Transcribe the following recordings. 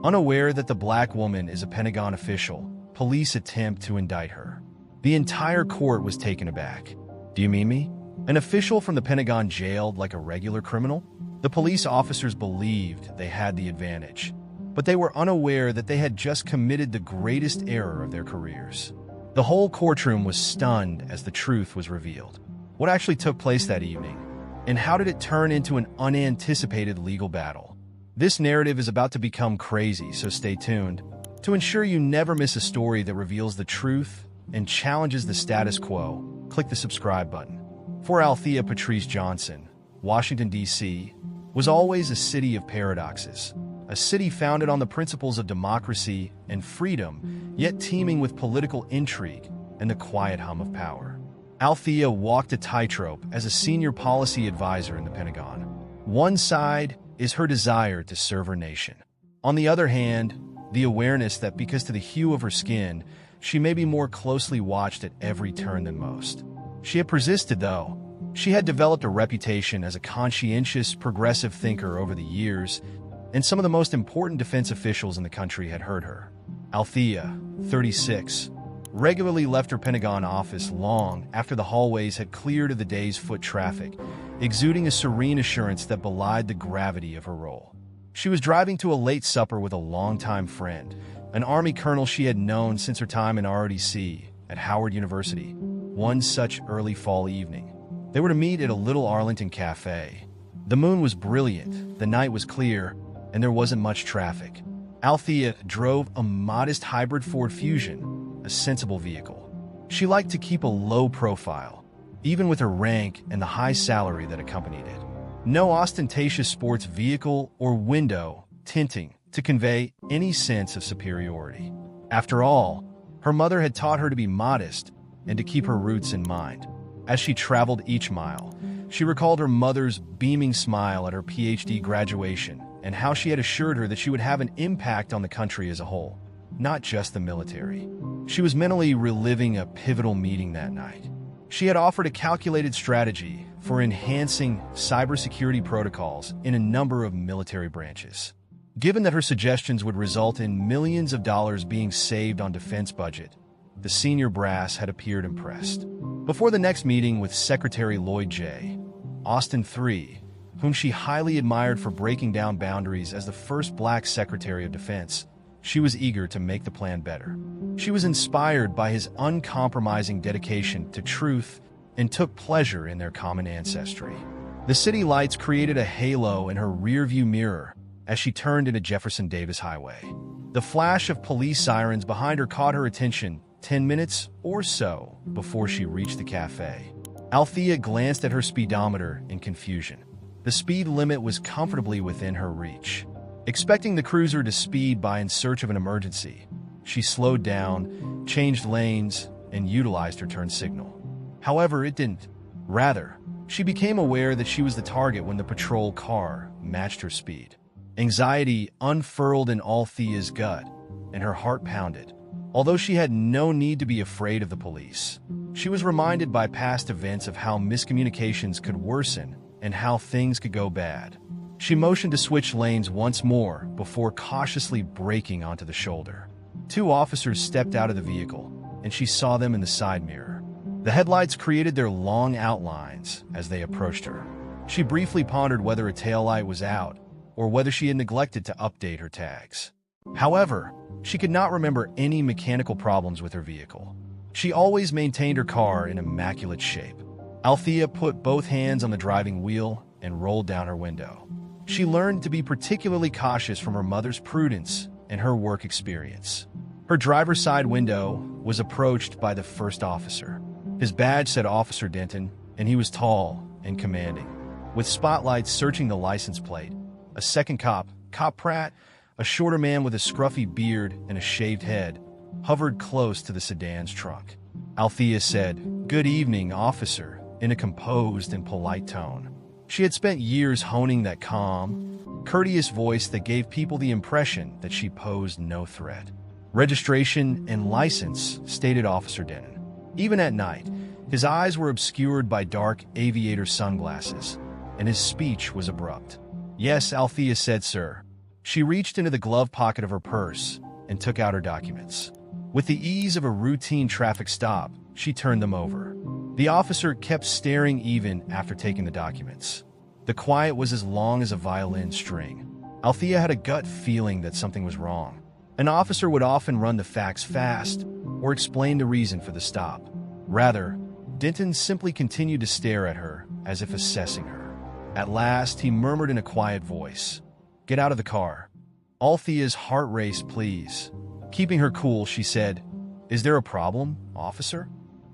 Unaware that the black woman is a Pentagon official, police attempt to indict her. The entire court was taken aback. Do you mean me? An official from the Pentagon jailed like a regular criminal? The police officers believed they had the advantage, but they were unaware that they had just committed the greatest error of their careers. The whole courtroom was stunned as the truth was revealed. What actually took place that evening, and how did it turn into an unanticipated legal battle? This narrative is about to become crazy, so stay tuned. To ensure you never miss a story that reveals the truth and challenges the status quo, click the subscribe button. For Althea Patrice Johnson, Washington, D.C., was always a city of paradoxes, a city founded on the principles of democracy and freedom, yet teeming with political intrigue and the quiet hum of power. Althea walked a tightrope as a senior policy advisor in the Pentagon. One side is her desire to serve her nation. On the other hand, the awareness that because to the hue of her skin, she may be more closely watched at every turn than most. She had persisted, though. She had developed a reputation as a conscientious, progressive thinker over the years, and some of the most important defense officials in the country had heard her. Althea, 36, regularly left her Pentagon office long after the hallways had cleared of the day's foot traffic, exuding a serene assurance that belied the gravity of her role. She was driving to a late supper with a longtime friend, an Army colonel she had known since her time in ROTC at Howard University. One such early fall evening, they were to meet at a little Arlington cafe. The moon was brilliant, the night was clear, and there wasn't much traffic. Althea drove a modest hybrid Ford Fusion, a sensible vehicle. She liked to keep a low profile, even with her rank and the high salary that accompanied it. No ostentatious sports vehicle or window tinting to convey any sense of superiority. After all, her mother had taught her to be modest and to keep her roots in mind. As she traveled each mile, she recalled her mother's beaming smile at her PhD graduation and how she had assured her that she would have an impact on the country as a whole, not just the military. She was mentally reliving a pivotal meeting that night. She had offered a calculated strategy for enhancing cybersecurity protocols in a number of military branches. Given that her suggestions would result in millions of dollars being saved on defense budget, the senior brass had appeared impressed. Before the next meeting with Secretary Lloyd J. Austin III, whom she highly admired for breaking down boundaries as the first black Secretary of Defense, she was eager to make the plan better. She was inspired by his uncompromising dedication to truth and took pleasure in their common ancestry. The city lights created a halo in her rearview mirror as she turned into Jefferson Davis Highway. The flash of police sirens behind her caught her attention 10 minutes or so before she reached the cafe. Althea glanced at her speedometer in confusion. The speed limit was comfortably within her reach. Expecting the cruiser to speed by in search of an emergency, she slowed down, changed lanes, and utilized her turn signal. However, it didn't. Rather, she became aware that she was the target when the patrol car matched her speed. Anxiety unfurled in Althea's gut, and her heart pounded. Although she had no need to be afraid of the police, she was reminded by past events of how miscommunications could worsen and how things could go bad. She motioned to switch lanes once more before cautiously braking onto the shoulder. Two officers stepped out of the vehicle, and she saw them in the side mirror. The headlights created their long outlines as they approached her. She briefly pondered whether a taillight was out or whether she had neglected to update her tags. However, she could not remember any mechanical problems with her vehicle. She always maintained her car in immaculate shape. Althea put both hands on the driving wheel and rolled down her window. She learned to be particularly cautious from her mother's prudence and her work experience. Her driver's side window was approached by the first officer. His badge said Officer Denton, and he was tall and commanding. With spotlights searching the license plate, a second cop, Cop Pratt, a shorter man with a scruffy beard and a shaved head, hovered close to the sedan's trunk. Althea said, "Good evening, officer," in a composed and polite tone. She had spent years honing that calm, courteous voice that gave people the impression that she posed no threat. "Registration and license," stated Officer Denton. Even at night, his eyes were obscured by dark aviator sunglasses, and his speech was abrupt. "Yes," Althea said, "sir." She reached into the glove pocket of her purse and took out her documents. With the ease of a routine traffic stop, she turned them over. The officer kept staring even after taking the documents. The quiet was as long as a violin string. Althea had a gut feeling that something was wrong. An officer would often run the facts fast or explain the reason for the stop. Rather, Denton simply continued to stare at her as if assessing her. At last, he murmured in a quiet voice, "Get out of the car." Althea's heart raced. "Please." Keeping her cool, she said, "Is there a problem, officer?"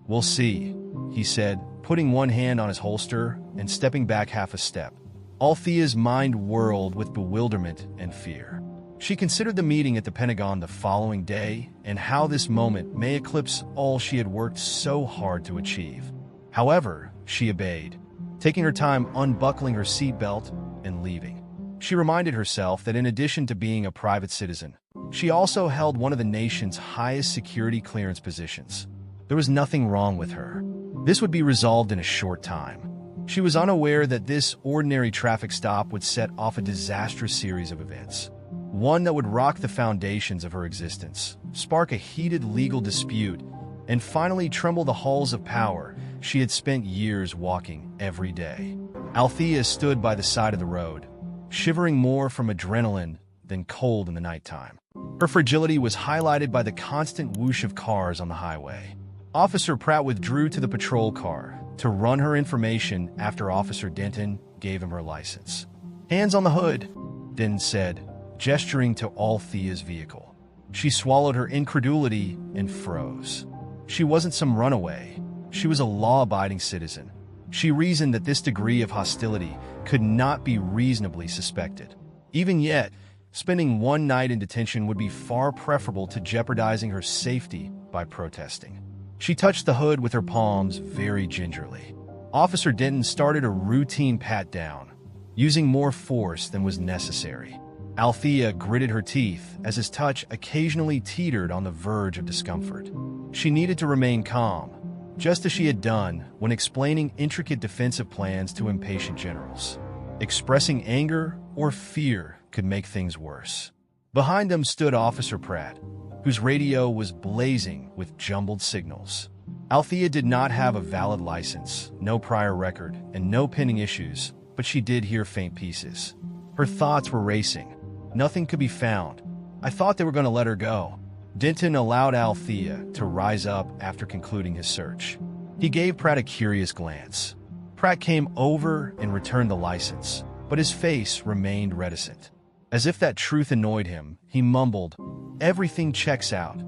"We'll see," he said, putting one hand on his holster and stepping back half a step. Althea's mind whirled with bewilderment and fear. She considered the meeting at the Pentagon the following day and how this moment may eclipse all she had worked so hard to achieve. However, she obeyed, taking her time unbuckling her seatbelt and leaving. She reminded herself that in addition to being a private citizen, she also held one of the nation's highest security clearance positions. There was nothing wrong with her. This would be resolved in a short time. She was unaware that this ordinary traffic stop would set off a disastrous series of events. One that would rock the foundations of her existence, spark a heated legal dispute, and finally tremble the halls of power she had spent years walking every day. Althea stood by the side of the road, shivering more from adrenaline than cold in the nighttime. Her fragility was highlighted by the constant whoosh of cars on the highway. Officer Pratt withdrew to the patrol car to run her information after Officer Denton gave him her license. "Hands on the hood," Denton said, gesturing to Althea's vehicle. She swallowed her incredulity and froze. She wasn't some runaway. She was a law-abiding citizen. She reasoned that this degree of hostility could not be reasonably suspected. Even yet, spending one night in detention would be far preferable to jeopardizing her safety by protesting. She touched the hood with her palms very gingerly. Officer Denton started a routine pat-down, using more force than was necessary. Althea gritted her teeth as his touch occasionally teetered on the verge of discomfort. She needed to remain calm, just as she had done when explaining intricate defensive plans to impatient generals. Expressing anger or fear could make things worse. Behind them stood Officer Pratt, whose radio was blazing with jumbled signals. Althea did not have a valid license, no prior record, and no pending issues, but she did hear faint pieces. Her thoughts were racing. Nothing could be found. "I thought they were going to let her go." Denton allowed Althea to rise up after concluding his search. He gave Pratt a curious glance. Pratt came over and returned the license, but his face remained reticent. As if that truth annoyed him, he mumbled, "Everything checks out.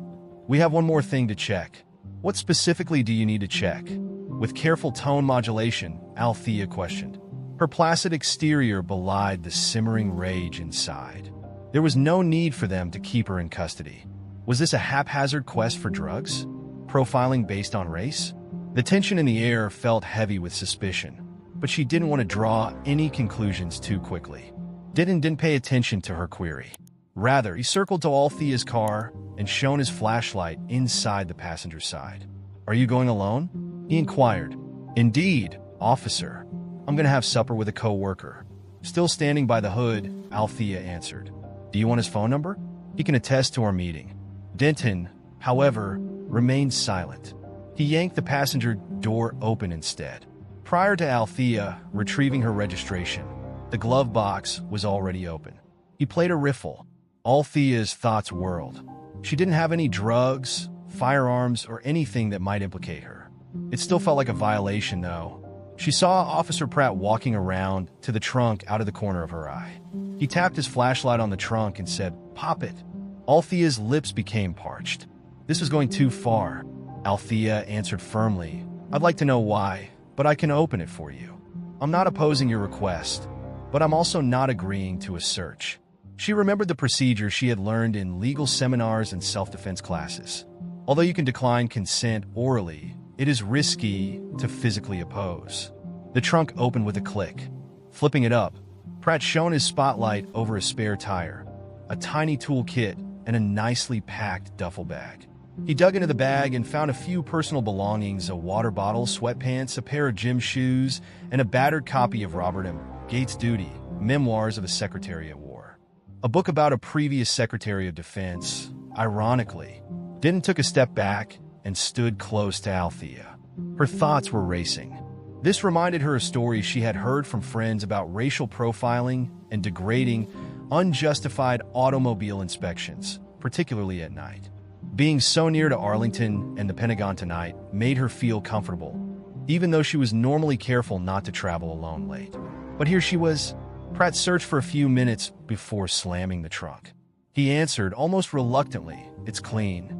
We have one more thing to check." "What specifically do you need to check?" With careful tone modulation, Althea questioned. Her placid exterior belied the simmering rage inside. There was no need for them to keep her in custody. Was this a haphazard quest for drugs? Profiling based on race? The tension in the air felt heavy with suspicion, but she didn't want to draw any conclusions too quickly. Denton didn't pay attention to her query. Rather, he circled to Althea's car and shone his flashlight inside the passenger side. "Are you going alone?" he inquired. "Indeed, officer. I'm going to have supper with a co-worker." Still standing by the hood, Althea answered. "Do you want his phone number? He can attest to our meeting." Denton, however, remained silent. He yanked the passenger door open instead. Prior to Althea retrieving her registration, the glove box was already open. He played a riffle. Althea's thoughts whirled. She didn't have any drugs, firearms, or anything that might implicate her. It still felt like a violation, though. She saw Officer Pratt walking around to the trunk out of the corner of her eye. He tapped his flashlight on the trunk and said, "Pop it." Althea's lips became parched. This was going too far. Althea answered firmly, "I'd like to know why, but I can open it for you. I'm not opposing your request, but I'm also not agreeing to a search." She remembered the procedure she had learned in legal seminars and self-defense classes. Although you can decline consent orally, it is risky to physically oppose. The trunk opened with a click. Flipping it up, Pratt shone his spotlight over a spare tire, a tiny toolkit, and a nicely packed duffel bag. He dug into the bag and found a few personal belongings: a water bottle, sweatpants, a pair of gym shoes, and a battered copy of Robert M. Gates' Duty, Memoirs of a Secretary at War. a book about a previous Secretary of Defense. Ironically, Denton took a step back and stood close to Althea. Her thoughts were racing. This reminded her of stories she had heard from friends about racial profiling and degrading, unjustified automobile inspections, particularly at night. Being so near to Arlington and the Pentagon tonight made her feel comfortable, even though she was normally careful not to travel alone late. But here she was. Pratt searched for a few minutes before slamming the trunk. He answered almost reluctantly, "It's clean."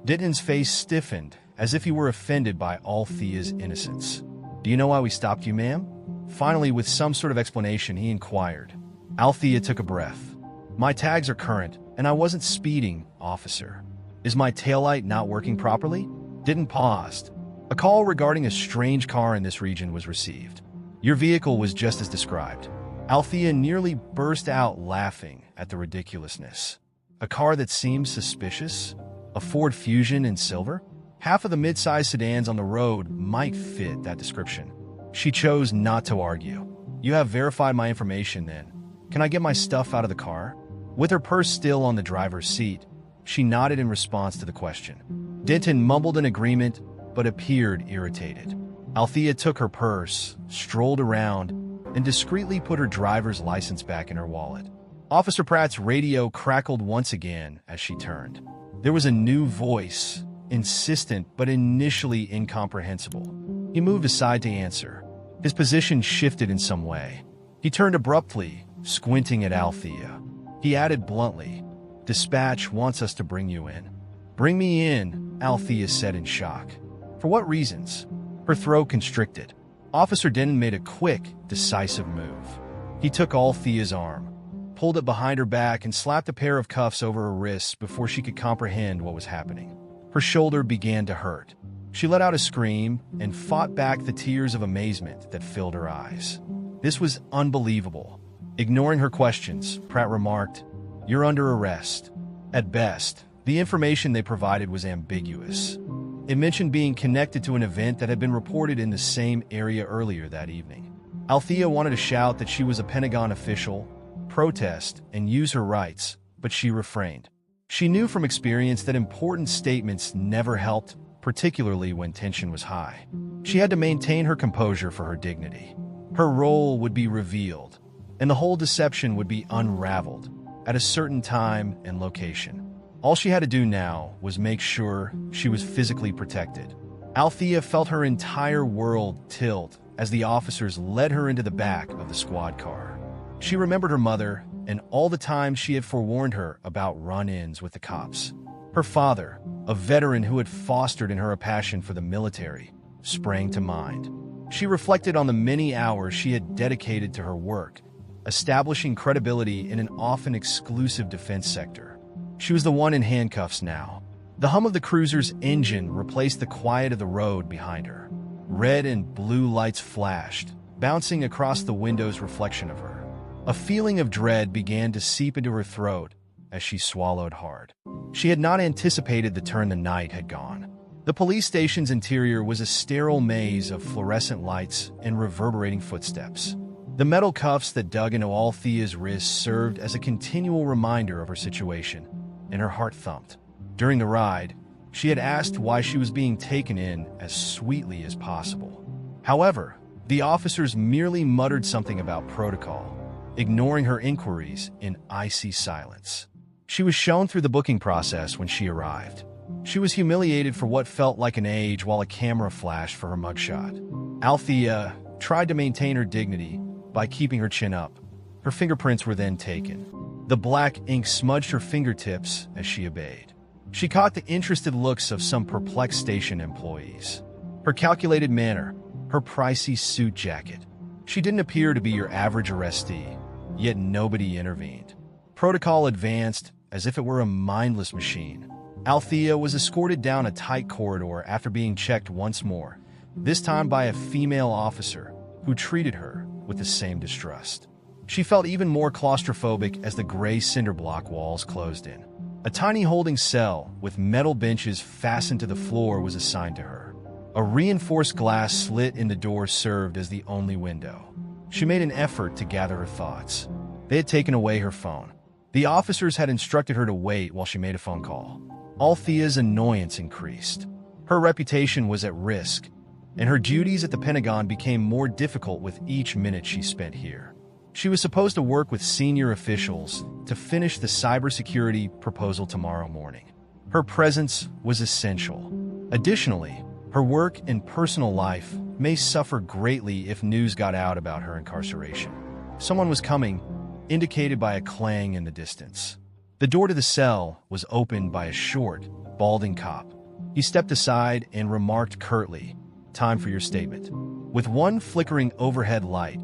Denton's face stiffened, as if he were offended by Althea's innocence. "Do you know why we stopped you, ma'am?" Finally, with some sort of explanation, he inquired. Althea took a breath. "My tags are current, and I wasn't speeding, officer." "Is my taillight not working properly?" Denton paused. "A call regarding a strange car in this region was received. Your vehicle was just as described." Althea nearly burst out laughing at the ridiculousness. A car that seemed suspicious? A Ford Fusion in silver? Half of the mid-sized sedans on the road might fit that description. She chose not to argue. "You have verified my information then. Can I get my stuff out of the car?" With her purse still on the driver's seat, she nodded in response to the question. Denton mumbled an agreement, but appeared irritated. Althea took her purse, strolled around, and discreetly put her driver's license back in her wallet. Officer Pratt's radio crackled once again as she turned. There was a new voice, insistent but initially incomprehensible. He moved aside to answer. His position shifted in some way. He turned abruptly, squinting at Althea. He added bluntly, "Dispatch wants us to bring you in." "Bring me in," Althea said in shock. "For what reasons?" Her throat constricted. Officer Denton made a quick, decisive move. He took Althea's arm, pulled it behind her back, and slapped a pair of cuffs over her wrists before she could comprehend what was happening. Her shoulder began to hurt. She let out a scream and fought back the tears of amazement that filled her eyes. This was unbelievable. Ignoring her questions, Pratt remarked, "You're under arrest." At best, the information they provided was ambiguous. It mentioned being connected to an event that had been reported in the same area earlier that evening. Althea wanted to shout that she was a Pentagon official, protest, and use her rights, but she refrained. She knew from experience that important statements never helped, particularly when tension was high. She had to maintain her composure for her dignity. Her role would be revealed, and the whole deception would be unraveled at a certain time and location. All she had to do now was make sure she was physically protected. Althea felt her entire world tilt as the officers led her into the back of the squad car. She remembered her mother and all the times she had forewarned her about run-ins with the cops. Her father, a veteran who had fostered in her a passion for the military, sprang to mind. She reflected on the many hours she had dedicated to her work, establishing credibility in an often exclusive defense sector. She was the one in handcuffs now. The hum of the cruiser's engine replaced the quiet of the road behind her. Red and blue lights flashed, bouncing across the window's reflection of her. A feeling of dread began to seep into her throat as she swallowed hard. She had not anticipated the turn the night had gone. The police station's interior was a sterile maze of fluorescent lights and reverberating footsteps. The metal cuffs that dug into Althea's wrists served as a continual reminder of her situation, and her heart thumped. During the ride, she had asked why she was being taken in as sweetly as possible. However, the officers merely muttered something about protocol, ignoring her inquiries in icy silence. She was shown through the booking process when she arrived. She was humiliated for what felt like an age while a camera flashed for her mugshot. Althea tried to maintain her dignity by keeping her chin up. Her fingerprints were then taken. The black ink smudged her fingertips as she obeyed. She caught the interested looks of some perplexed station employees. Her calculated manner, her pricey suit jacket. She didn't appear to be your average arrestee, yet nobody intervened. Protocol advanced as if it were a mindless machine. Althea was escorted down a tight corridor after being checked once more, this time by a female officer who treated her with the same distrust. She felt even more claustrophobic as the gray cinder block walls closed in. A tiny holding cell with metal benches fastened to the floor was assigned to her. A reinforced glass slit in the door served as the only window. She made an effort to gather her thoughts. They had taken away her phone. The officers had instructed her to wait while she made a phone call. Althea's annoyance increased. Her reputation was at risk, and her duties at the Pentagon became more difficult with each minute she spent here. She was supposed to work with senior officials to finish the cybersecurity proposal tomorrow morning. Her presence was essential. Additionally, her work and personal life may suffer greatly if news got out about her incarceration. Someone was coming, indicated by a clang in the distance. The door to the cell was opened by a short, balding cop. He stepped aside and remarked curtly, "Time for your statement." With one flickering overhead light,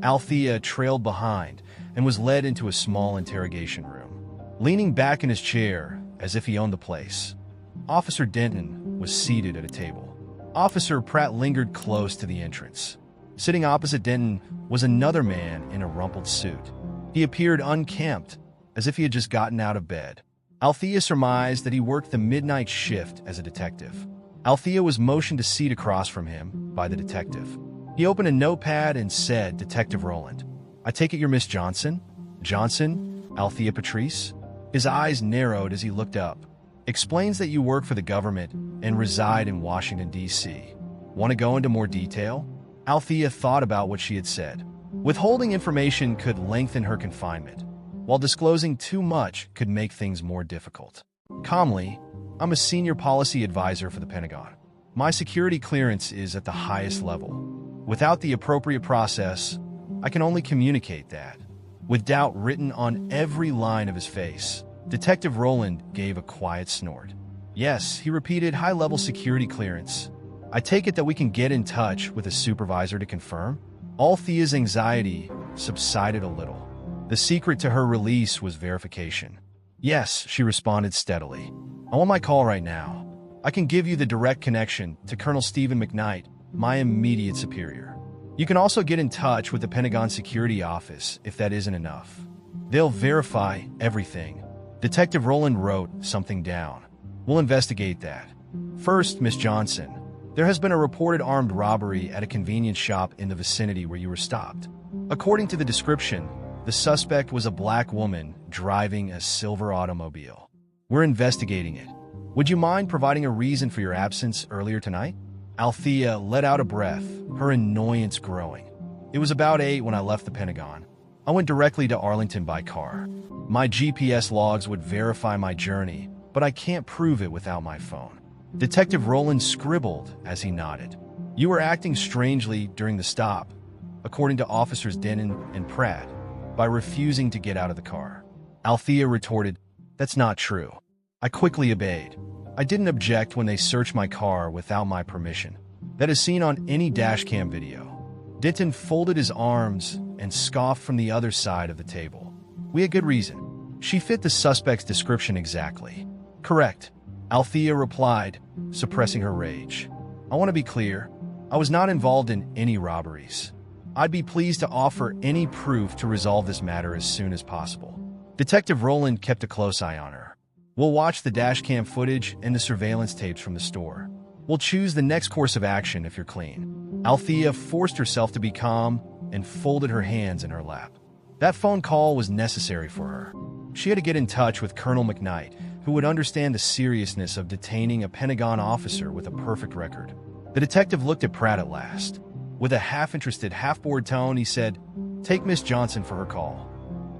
Althea trailed behind and was led into a small interrogation room. Leaning back in his chair, as if he owned the place, Officer Denton was seated at a table. Officer Pratt lingered close to the entrance. Sitting opposite Denton was another man in a rumpled suit. He appeared unkempt, as if he had just gotten out of bed. Althea surmised that he worked the midnight shift as a detective. Althea was motioned a seat across from him by the detective. He opened a notepad and said, "Detective Rowland, I take it you're Miss Johnson?" "Johnson? Althea Patrice?" His eyes narrowed as he looked up. "Explains that you work for the government and reside in Washington, D.C. Want to go into more detail?" Althea thought about what she had said. Withholding information could lengthen her confinement, while disclosing too much could make things more difficult. Calmly, "I'm a senior policy advisor for the Pentagon. My security clearance is at the highest level. Without the appropriate process, I can only communicate that." With doubt written on every line of his face, Detective Rowland gave a quiet snort. "Yes," he repeated, "high-level security clearance. I take it that we can get in touch with a supervisor to confirm?" Althea's anxiety subsided a little. The secret to her release was verification. "Yes," she responded steadily. "I'm on my call right now. I can give you the direct connection to Colonel Stephen McKnight, my immediate superior. You can also get in touch with the Pentagon Security Office if that isn't enough. They'll verify everything." Detective Rowland wrote something down. "We'll investigate that. First, Miss Johnson, there has been a reported armed robbery at a convenience shop in the vicinity where you were stopped. According to the description, the suspect was a black woman driving a silver automobile. We're investigating it. Would you mind providing a reason for your absence earlier tonight?" Althea let out a breath, her annoyance growing. "It was about 8 when I left the Pentagon. I went directly to Arlington by car. My GPS logs would verify my journey, but I can't prove it without my phone." Detective Rowland scribbled as he nodded. "You were acting strangely during the stop, according to Officers Denton and Pratt, by refusing to get out of the car." Althea retorted, "That's not true. I quickly obeyed. I didn't object when they searched my car without my permission. That is seen on any dashcam video." Denton folded his arms and scoffed from the other side of the table. "We had good reason. She fit the suspect's description exactly." "Correct," Althea replied, suppressing her rage. "I want to be clear. I was not involved in any robberies. I'd be pleased to offer any proof to resolve this matter as soon as possible." Detective Rowland kept a close eye on her. "We'll watch the dashcam footage and the surveillance tapes from the store. We'll choose the next course of action if you're clean." Althea forced herself to be calm and folded her hands in her lap. That phone call was necessary for her. She had to get in touch with Colonel McKnight, who would understand the seriousness of detaining a Pentagon officer with a perfect record. The detective looked at Pratt at last. With a half-interested, half-bored tone, he said, "Take Miss Johnson for her call.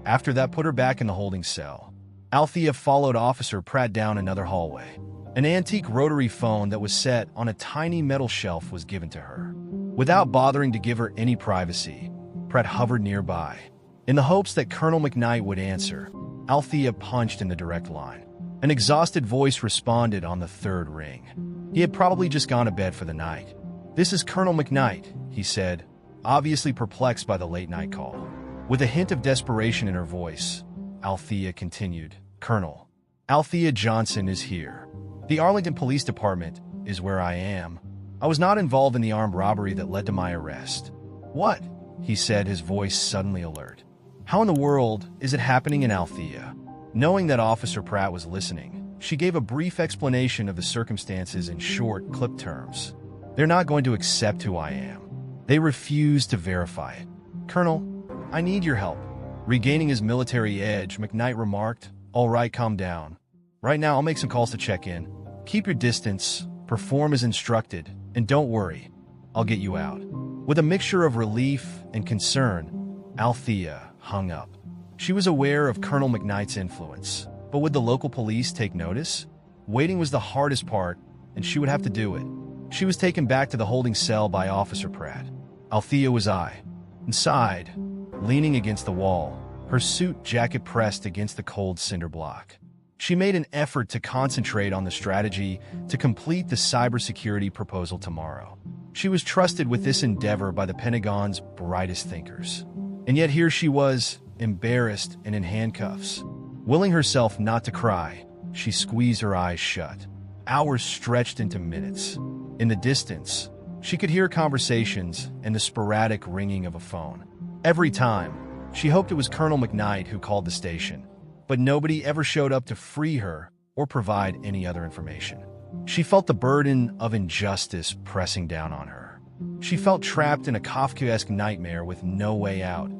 After that, put her back in the holding cell." Althea followed Officer Pratt down another hallway. An antique rotary phone that was set on a tiny metal shelf was given to her. Without bothering to give her any privacy, Pratt hovered nearby. In the hopes that Colonel McKnight would answer, Althea punched in the direct line. An exhausted voice responded on the third ring. He had probably just gone to bed for the night. "This is Colonel McKnight," he said, obviously perplexed by the late-night call. With a hint of desperation in her voice, Althea continued, "Colonel, Althea Johnson is here. The Arlington Police Department is where I am. I was not involved in the armed robbery that led to my arrest." "What?" he said, his voice suddenly alert. "How in the world is it happening in Althea?" Knowing that Officer Pratt was listening, she gave a brief explanation of the circumstances in short, clipped terms. "They're not going to accept who I am. They refuse to verify it. Colonel, I need your help. Regaining his military edge, McKnight remarked, "All right, calm down. Right now, I'll make some calls to check in. Keep your distance, perform as instructed, and don't worry. I'll get you out." With a mixture of relief and concern, Althea hung up. She was aware of Colonel McKnight's influence, but would the local police take notice? Waiting was the hardest part, and she would have to do it. She was taken back to the holding cell by Officer Pratt. Althea was inside, leaning against the wall, her suit jacket pressed against the cold cinder block. She made an effort to concentrate on the strategy to complete the cybersecurity proposal tomorrow. She was trusted with this endeavor by the Pentagon's brightest thinkers. And yet here she was, embarrassed and in handcuffs. Willing herself not to cry, she squeezed her eyes shut. Hours stretched into minutes. In the distance, she could hear conversations and the sporadic ringing of a phone. Every time, she hoped it was Colonel McKnight who called the station, but nobody ever showed up to free her or provide any other information. She felt the burden of injustice pressing down on her. She felt trapped in a Kafkaesque nightmare with no way out,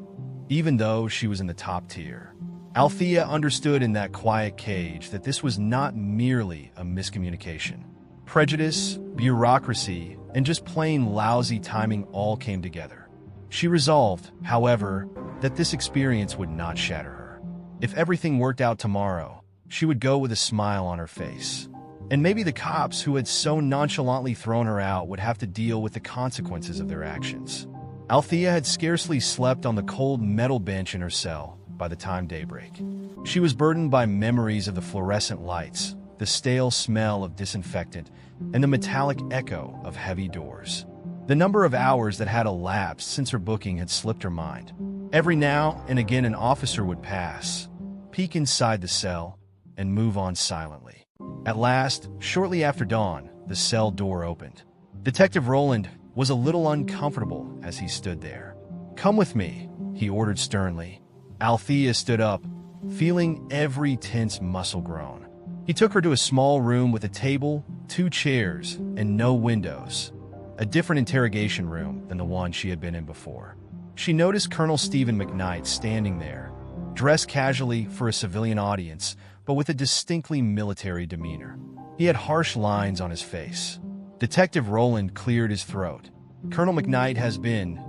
even though she was in the top tier. Althea understood in that quiet cage that this was not merely a miscommunication. Prejudice, bureaucracy, and just plain lousy timing all came together. She resolved, however, that this experience would not shatter her. If everything worked out tomorrow, she would go with a smile on her face. And maybe the cops who had so nonchalantly thrown her out would have to deal with the consequences of their actions. Althea had scarcely slept on the cold metal bench in her cell by the time daybreak. She was burdened by memories of the fluorescent lights, the stale smell of disinfectant, and the metallic echo of heavy doors. The number of hours that had elapsed since her booking had slipped her mind. Every now and again an officer would pass, peek inside the cell, and move on silently. At last, shortly after dawn, the cell door opened. Detective Rowland was a little uncomfortable as he stood there. "Come with me," he ordered sternly. Althea stood up, feeling every tense muscle groan. He took her to a small room with a table, 2 chairs, and no windows. A different interrogation room than the one she had been in before. She noticed Colonel Stephen McKnight standing there, dressed casually for a civilian audience, but with a distinctly military demeanor. He had harsh lines on his face. Detective Rowland cleared his throat. "Colonel McKnight has been,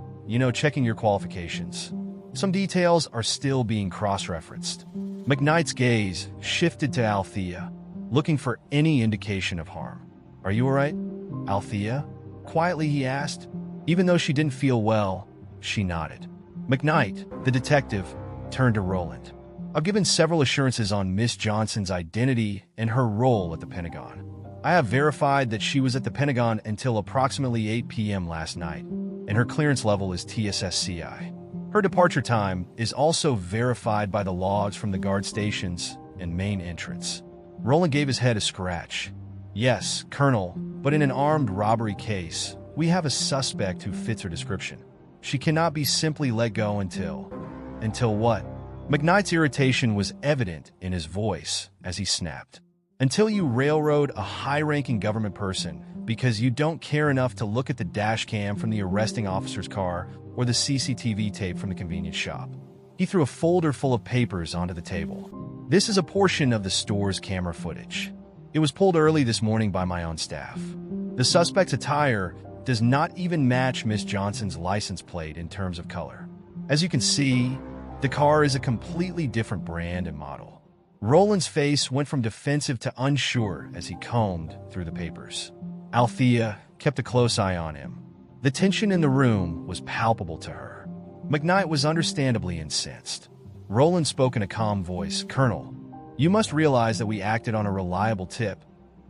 checking your qualifications. Some details are still being cross-referenced." McKnight's gaze shifted to Althea, looking for any indication of harm. "Are you all right, Althea?" Quietly he asked. Even though she didn't feel well, she nodded. McKnight, the detective, turned to Rowland. "I've given several assurances on Miss Johnson's identity and her role at the Pentagon. I have verified that she was at the Pentagon until approximately 8 p.m. last night, and her clearance level is TSSCI. Her departure time is also verified by the logs from the guard stations and main entrance." Rowland gave his head a scratch. "Yes, Colonel, but in an armed robbery case, we have a suspect who fits her description. She cannot be simply let go until..." "Until what?" McKnight's irritation was evident in his voice as he snapped. "Until you railroad a high-ranking government person because you don't care enough to look at the dash cam from the arresting officer's car or the CCTV tape from the convenience shop." He threw a folder full of papers onto the table. "This is a portion of the store's camera footage. It was pulled early this morning by my own staff. The suspect's attire does not even match Miss Johnson's license plate in terms of color. As you can see, the car is a completely different brand and model." Rowland's face went from defensive to unsure as he combed through the papers. Althea kept a close eye on him. The tension in the room was palpable to her. McKnight was understandably incensed. Rowland spoke in a calm voice. "Colonel, you must realize that we acted on a reliable tip,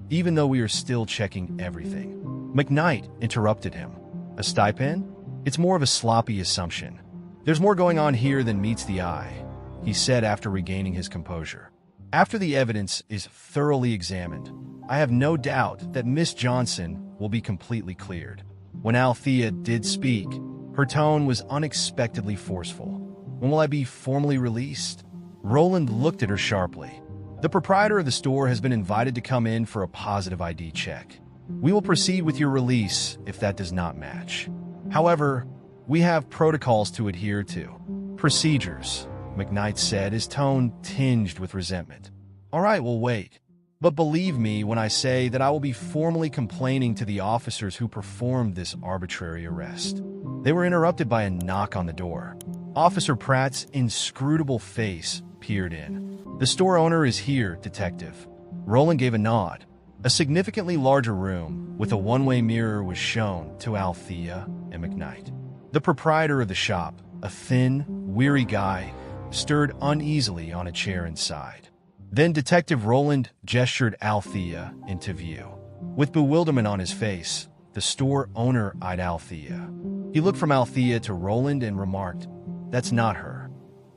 even though we are still checking everything." McKnight interrupted him. "A stipend? It's more of a sloppy assumption. There's more going on here than meets the eye," he said after regaining his composure. "After the evidence is thoroughly examined, I have no doubt that Miss Johnson will be completely cleared." When Althea did speak, her tone was unexpectedly forceful. "When will I be formally released?" Rowland looked at her sharply. "The proprietor of the store has been invited to come in for a positive ID check. We will proceed with your release if that does not match. However, we have protocols to adhere to. Procedures. McKnight said, his tone tinged with resentment. All right, we'll wait. But believe me when I say that I will be formally complaining to the officers who performed this arbitrary arrest. They were interrupted by a knock on the door. Officer Pratt's inscrutable face peered in. The store owner is here, detective. Roland gave a nod. A significantly larger room with a one-way mirror was shown to Althea and McKnight. The proprietor of the shop, a thin, weary guy, stirred uneasily on a chair inside. Then Detective Roland gestured Althea into view. With bewilderment on his face, the store owner eyed Althea. He looked from Althea to Roland and remarked, "That's not her.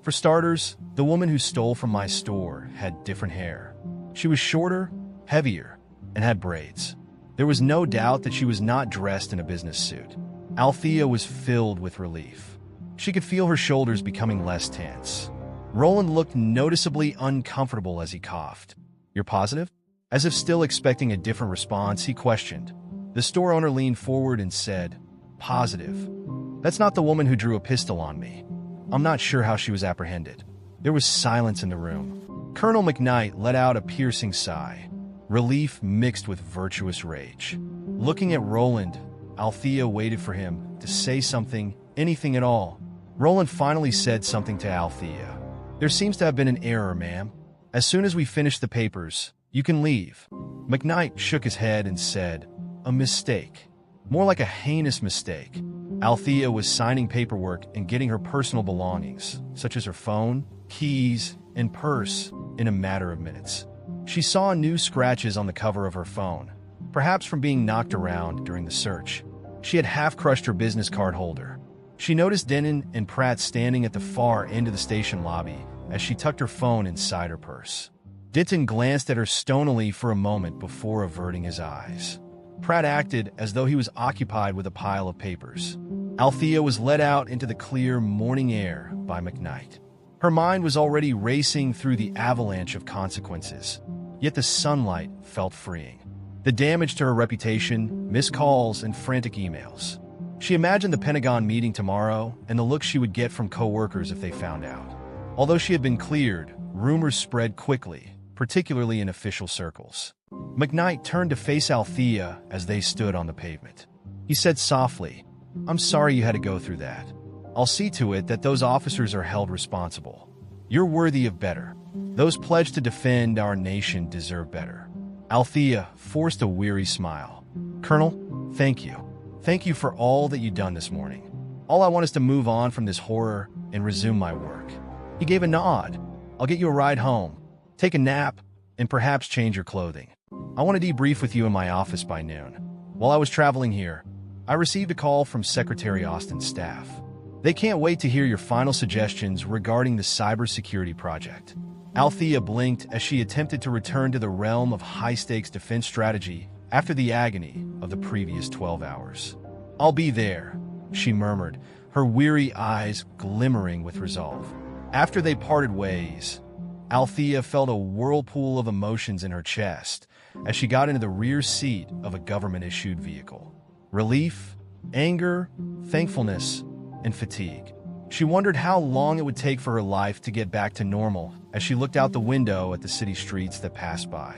For starters, the woman who stole from my store had different hair. She was shorter, heavier, and had braids. There was no doubt that she was not dressed in a business suit." Althea was filled with relief. She could feel her shoulders becoming less tense. Roland looked noticeably uncomfortable as he coughed. "You're positive?" As if still expecting a different response, he questioned. The store owner leaned forward and said, "Positive. That's not the woman who drew a pistol on me. I'm not sure how she was apprehended." There was silence in the room. Colonel McKnight let out a piercing sigh, relief mixed with virtuous rage. Looking at Roland, Althea waited for him to say something, anything at all. Roland finally said something to Althea. "There seems to have been an error, ma'am. As soon as we finish the papers, you can leave." McKnight shook his head and said, "A mistake. More like a heinous mistake." Althea was signing paperwork and getting her personal belongings, such as her phone, keys, and purse, in a matter of minutes. She saw new scratches on the cover of her phone, perhaps from being knocked around during the search. She had half-crushed her business card holder. She noticed Denon and Pratt standing at the far end of the station lobby as she tucked her phone inside her purse. Denton glanced at her stonily for a moment before averting his eyes. Pratt acted as though he was occupied with a pile of papers. Althea was led out into the clear morning air by McKnight. Her mind was already racing through the avalanche of consequences, yet the sunlight felt freeing. The damage to her reputation, missed calls, and frantic emails. She imagined the Pentagon meeting tomorrow and the look she would get from co-workers if they found out. Although she had been cleared, rumors spread quickly, particularly in official circles. McKnight turned to face Althea as they stood on the pavement. He said softly, "I'm sorry you had to go through that. I'll see to it that those officers are held responsible. You're worthy of better. Those pledged to defend our nation deserve better." Althea forced a weary smile. "Colonel, thank you. Thank you for all that you've done this morning. All I want is to move on from this horror and resume my work." He gave a nod. "I'll get you a ride home, take a nap, and perhaps change your clothing. I want to debrief with you in my office by noon." While I was traveling here, I received a call from Secretary Austin's staff. They can't wait to hear your final suggestions regarding the cybersecurity project. Althea blinked as she attempted to return to the realm of high-stakes defense strategy after the agony of the previous 12 hours. "I'll be there," she murmured, her weary eyes glimmering with resolve. After they parted ways, Althea felt a whirlpool of emotions in her chest as she got into the rear seat of a government-issued vehicle. Relief, anger, thankfulness, and fatigue. She wondered how long it would take for her life to get back to normal as she looked out the window at the city streets that passed by,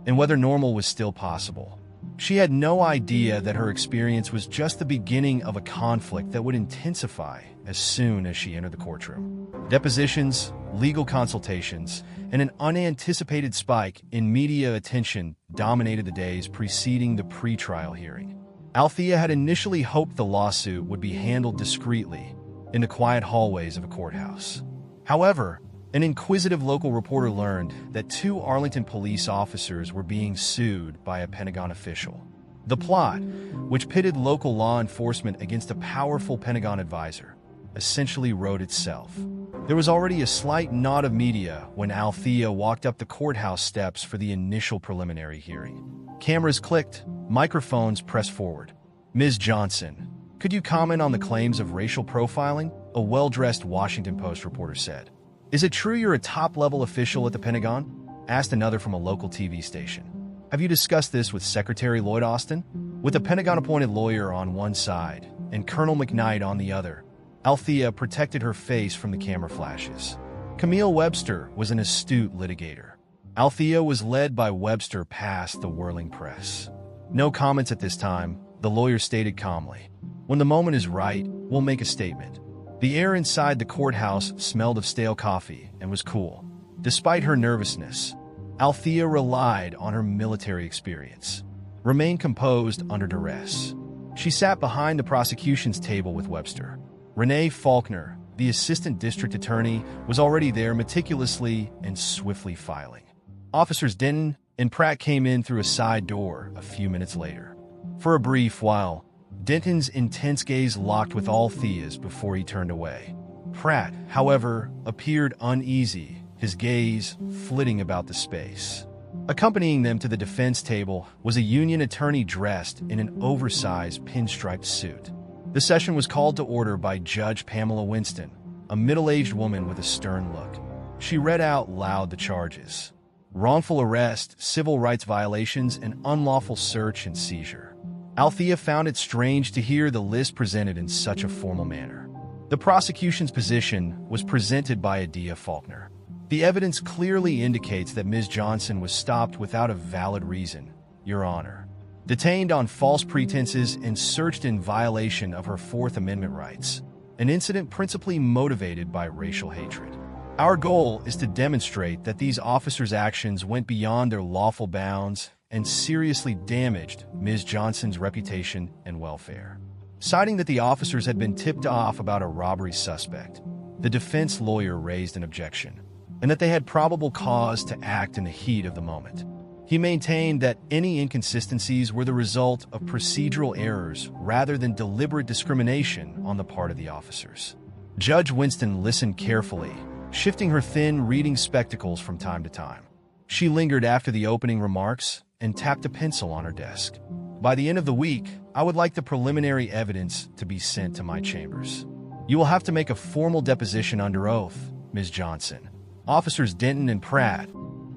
and whether normal was still possible. She had no idea that her experience was just the beginning of a conflict that would intensify as soon as she entered the courtroom. Depositions, legal consultations, and an unanticipated spike in media attention dominated the days preceding the pre-trial hearing. Althea had initially hoped the lawsuit would be handled discreetly in the quiet hallways of a courthouse. However, an inquisitive local reporter learned that 2 Arlington police officers were being sued by a Pentagon official. The plot, which pitted local law enforcement against a powerful Pentagon advisor, essentially wrote itself. There was already a slight nod of media when Althea walked up the courthouse steps for the initial preliminary hearing. Cameras clicked, microphones pressed forward. "Ms. Johnson, could you comment on the claims of racial profiling?" a well-dressed Washington Post reporter said. "Is it true you're a top-level official at the Pentagon?" asked another from a local TV station. "Have you discussed this with Secretary Lloyd Austin?" With a Pentagon-appointed lawyer on one side and Colonel McKnight on the other, Althea protected her face from the camera flashes. Camille Webster was an astute litigator. Althea was led by Webster past the whirling press. "No comments at this time," the lawyer stated calmly. "When the moment is right, we'll make a statement." The air inside the courthouse smelled of stale coffee and was cool. Despite her nervousness, Althea relied on her military experience. Remain composed under duress. She sat behind the prosecution's table with Webster. Renee Faulkner, the assistant district attorney, was already there, meticulously and swiftly filing. Officers Denton and Pratt came in through a side door a few minutes later. For a brief while, Denton's intense gaze locked with Althea's before he turned away. Pratt, however, appeared uneasy, his gaze flitting about the space. Accompanying them to the defense table was a union attorney dressed in an oversized pinstriped suit. The session was called to order by Judge Pamela Winston, a middle-aged woman with a stern look. She read out loud the charges: wrongful arrest, civil rights violations, and unlawful search and seizure. Althea found it strange to hear the list presented in such a formal manner. The prosecution's position was presented by Adia Faulkner. "The evidence clearly indicates that Ms. Johnson was stopped without a valid reason, Your Honor. Detained on false pretenses and searched in violation of her Fourth Amendment rights, an incident principally motivated by racial hatred. Our goal is to demonstrate that these officers' actions went beyond their lawful bounds and seriously damaged Ms. Johnson's reputation and welfare." Citing that the officers had been tipped off about a robbery suspect, the defense lawyer raised an objection, and that they had probable cause to act in the heat of the moment. He maintained that any inconsistencies were the result of procedural errors rather than deliberate discrimination on the part of the officers. Judge Winston listened carefully, shifting her thin reading spectacles from time to time. She lingered after the opening remarks and tapped a pencil on her desk. "By the end of the week, I would like the preliminary evidence to be sent to my chambers. You will have to make a formal deposition under oath, Ms. Johnson. Officers Denton and Pratt,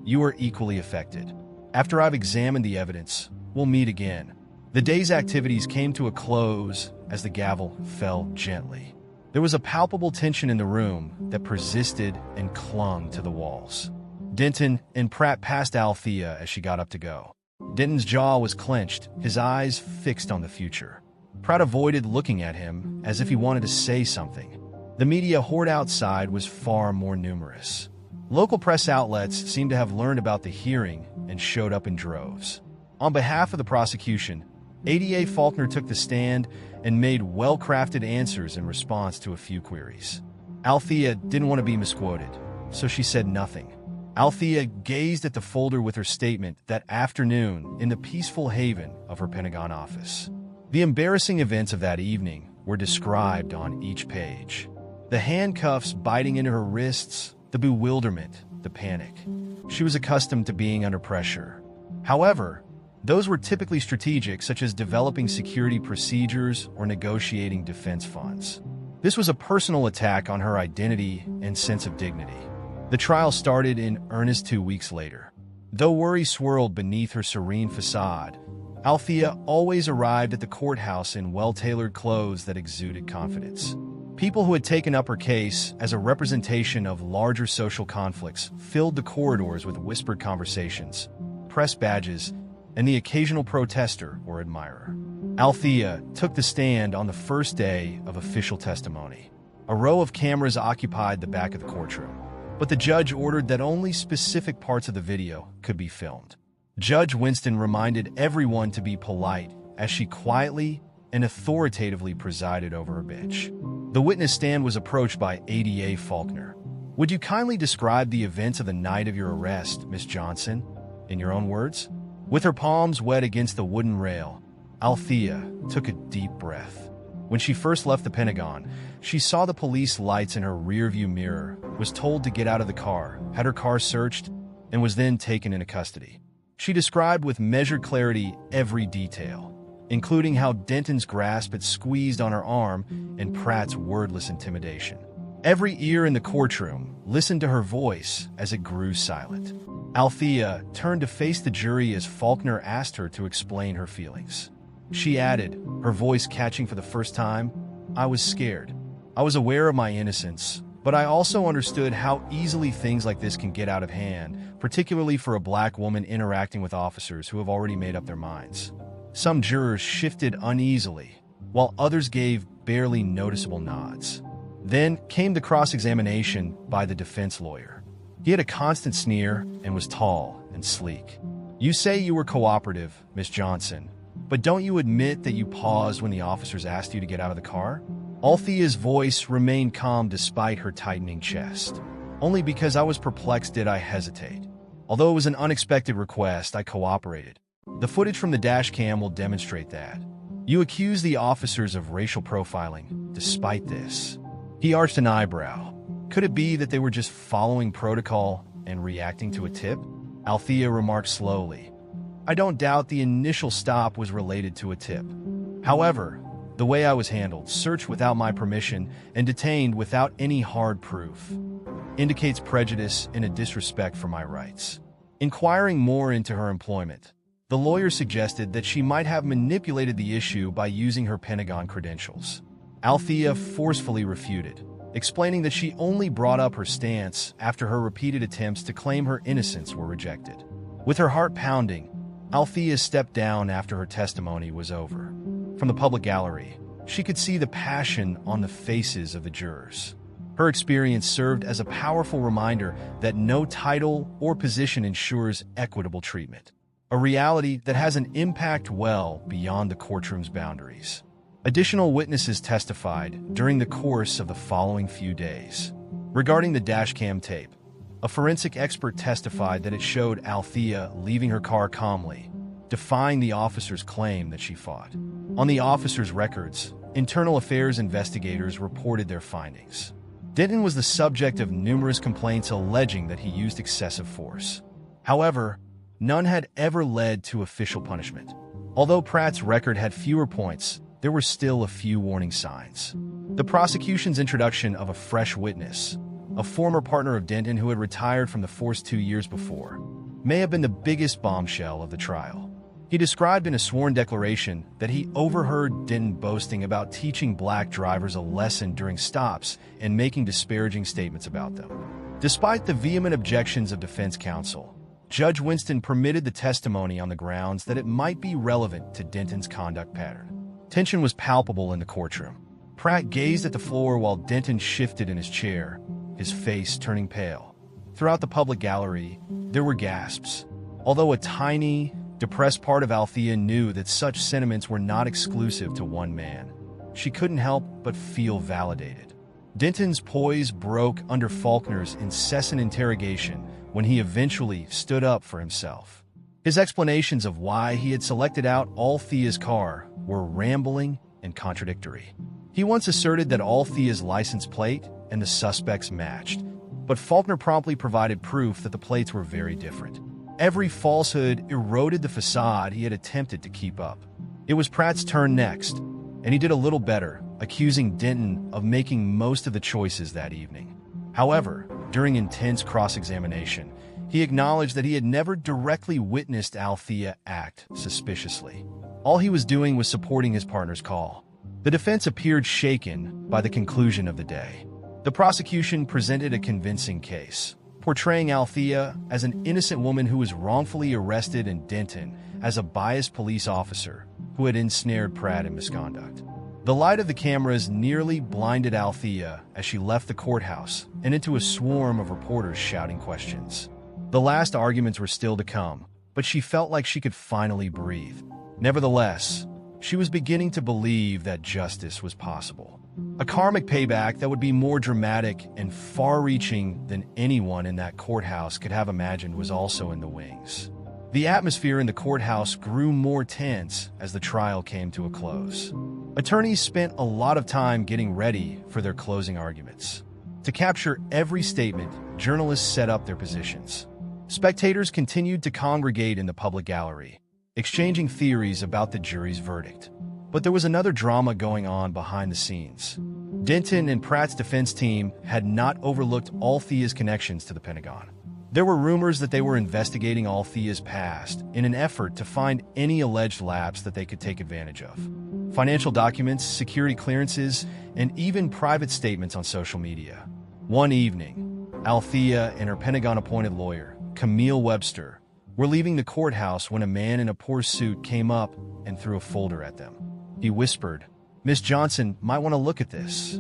you are equally affected. After I've examined the evidence, we'll meet again." The day's activities came to a close as the gavel fell gently. There was a palpable tension in the room that persisted and clung to the walls. Denton and Pratt passed Althea as she got up to go. Denton's jaw was clenched, his eyes fixed on the future. Pratt avoided looking at him as if he wanted to say something. The media horde outside was far more numerous. Local press outlets seemed to have learned about the hearing and showed up in droves. On behalf of the prosecution, Ada Faulkner took the stand and made well-crafted answers in response to a few queries. Althea didn't want to be misquoted, so she said nothing. Althea gazed at the folder with her statement that afternoon in the peaceful haven of her Pentagon office. The embarrassing events of that evening were described on each page. The handcuffs biting into her wrists, the bewilderment, the panic. She was accustomed to being under pressure. However, those were typically strategic, such as developing security procedures or negotiating defense funds. This was a personal attack on her identity and sense of dignity. The trial started in earnest 2 weeks later. Though worry swirled beneath her serene facade, Althea always arrived at the courthouse in well-tailored clothes that exuded confidence. People who had taken up her case as a representation of larger social conflicts filled the corridors with whispered conversations, press badges, and the occasional protester or admirer. Althea took the stand on the first day of official testimony. A row of cameras occupied the back of the courtroom, but the judge ordered that only specific parts of the video could be filmed. Judge Winston reminded everyone to be polite as she quietly and authoritatively presided over her bench. The witness stand was approached by Ada Faulkner. "Would you kindly describe the events of the night of your arrest, Miss Johnson, in your own words?" With her palms wet against the wooden rail, Althea took a deep breath. When she first left the Pentagon, she saw the police lights in her rearview mirror, was told to get out of the car, had her car searched, and was then taken into custody. She described with measured clarity every detail, including how Denton's grasp had squeezed on her arm and Pratt's wordless intimidation. Every ear in the courtroom listened to her voice as it grew silent. Althea turned to face the jury as Faulkner asked her to explain her feelings. She added, her voice catching for the first time, "I was scared. I was aware of my innocence, But I also understood how easily things like this can get out of hand, particularly for a black woman interacting with officers who have already made up their minds. Some jurors shifted uneasily, while others gave barely noticeable nods. Then came the cross-examination by the defense lawyer. He had a constant sneer and was tall and sleek. "You say you were cooperative, Miss Johnson, but don't you admit that you paused when the officers asked you to get out of the car?" Althea's voice remained calm despite her tightening chest. "Only because I was perplexed did I hesitate. Although it was an unexpected request, I cooperated. The footage from the dash cam will demonstrate that. You accuse the officers of racial profiling, despite this." He arched an eyebrow. Could it be that they were just following protocol and reacting to a tip? Althea remarked slowly. "I don't doubt the initial stop was related to a tip. However, the way I was handled, searched without my permission and detained without any hard proof, indicates prejudice and a disrespect for my rights." Inquiring more into her employment, the lawyer suggested that she might have manipulated the issue by using her Pentagon credentials. Althea forcefully refuted, explaining that she only brought up her stance after her repeated attempts to claim her innocence were rejected. With her heart pounding, Althea stepped down after her testimony was over. From the public gallery, she could see the passion on the faces of the jurors. Her experience served as a powerful reminder that no title or position ensures equitable treatment, a reality that has an impact well beyond the courtroom's boundaries. Additional witnesses testified during the course of the following few days. Regarding the dashcam tape, a forensic expert testified that it showed Althea leaving her car calmly, defying the officer's claim that she fought. On the officer's records, internal affairs investigators reported their findings. Denton was the subject of numerous complaints alleging that he used excessive force. However, none had ever led to official punishment. Although Pratt's record had fewer points, there were still a few warning signs. The prosecution's introduction of a fresh witness, a former partner of Denton who had retired from the force 2 years before, may have been the biggest bombshell of the trial. He described in a sworn declaration that he overheard Denton boasting about teaching black drivers a lesson during stops and making disparaging statements about them. Despite the vehement objections of defense counsel, Judge Winston permitted the testimony on the grounds that it might be relevant to Denton's conduct pattern. Tension was palpable in the courtroom. Pratt gazed at the floor while Denton shifted in his chair, his face turning pale. Throughout the public gallery, there were gasps. Although a tiny, depressed part of Althea knew that such sentiments were not exclusive to one man, she couldn't help but feel validated. Denton's poise broke under Faulkner's incessant interrogation when he eventually stood up for himself. His explanations of why he had selected out Althea's car were rambling and contradictory. He once asserted that Althea's license plate and the suspect's matched, but Faulkner promptly provided proof that the plates were very different. Every falsehood eroded the facade he had attempted to keep up. It was Pratt's turn next, and he did a little better, accusing Denton of making most of the choices that evening. However, during intense cross-examination, he acknowledged that he had never directly witnessed Althea act suspiciously. All he was doing was supporting his partner's call. The defense appeared shaken by the conclusion of the day. The prosecution presented a convincing case, portraying Althea as an innocent woman who was wrongfully arrested and Denton as a biased police officer who had ensnared Pratt in misconduct. The light of the cameras nearly blinded Althea as she left the courthouse and into a swarm of reporters shouting questions. The last arguments were still to come, but she felt like she could finally breathe. Nevertheless, she was beginning to believe that justice was possible. A karmic payback that would be more dramatic and far-reaching than anyone in that courthouse could have imagined was also in the wings. The atmosphere in the courthouse grew more tense as the trial came to a close. Attorneys spent a lot of time getting ready for their closing arguments. To capture every statement, journalists set up their positions. Spectators continued to congregate in the public gallery, exchanging theories about the jury's verdict. But there was another drama going on behind the scenes. Denton and Pratt's defense team had not overlooked Althea's connections to the Pentagon. There were rumors that they were investigating Althea's past in an effort to find any alleged lapse that they could take advantage of. Financial documents, security clearances, and even private statements on social media. One evening, Althea and her Pentagon-appointed lawyer, Camille Webster, were leaving the courthouse when a man in a poor suit came up and threw a folder at them. He whispered, "Miss Johnson might want to look at this."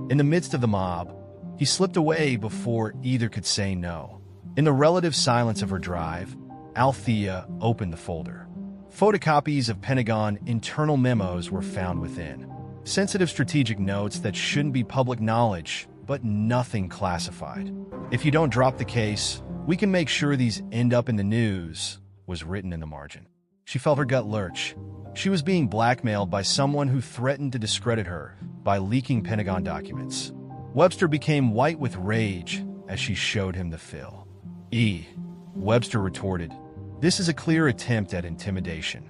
In the midst of the mob, he slipped away before either could say no. In the relative silence of her drive, Althea opened the folder. Photocopies of Pentagon internal memos were found within. Sensitive strategic notes that shouldn't be public knowledge, but nothing classified. "If you don't drop the case, we can make sure these end up in the news," was written in the margin. She felt her gut lurch. She was being blackmailed by someone who threatened to discredit her by leaking Pentagon documents. Webster became white with rage as she showed him the fill. Webster retorted, "This is a clear attempt at intimidation.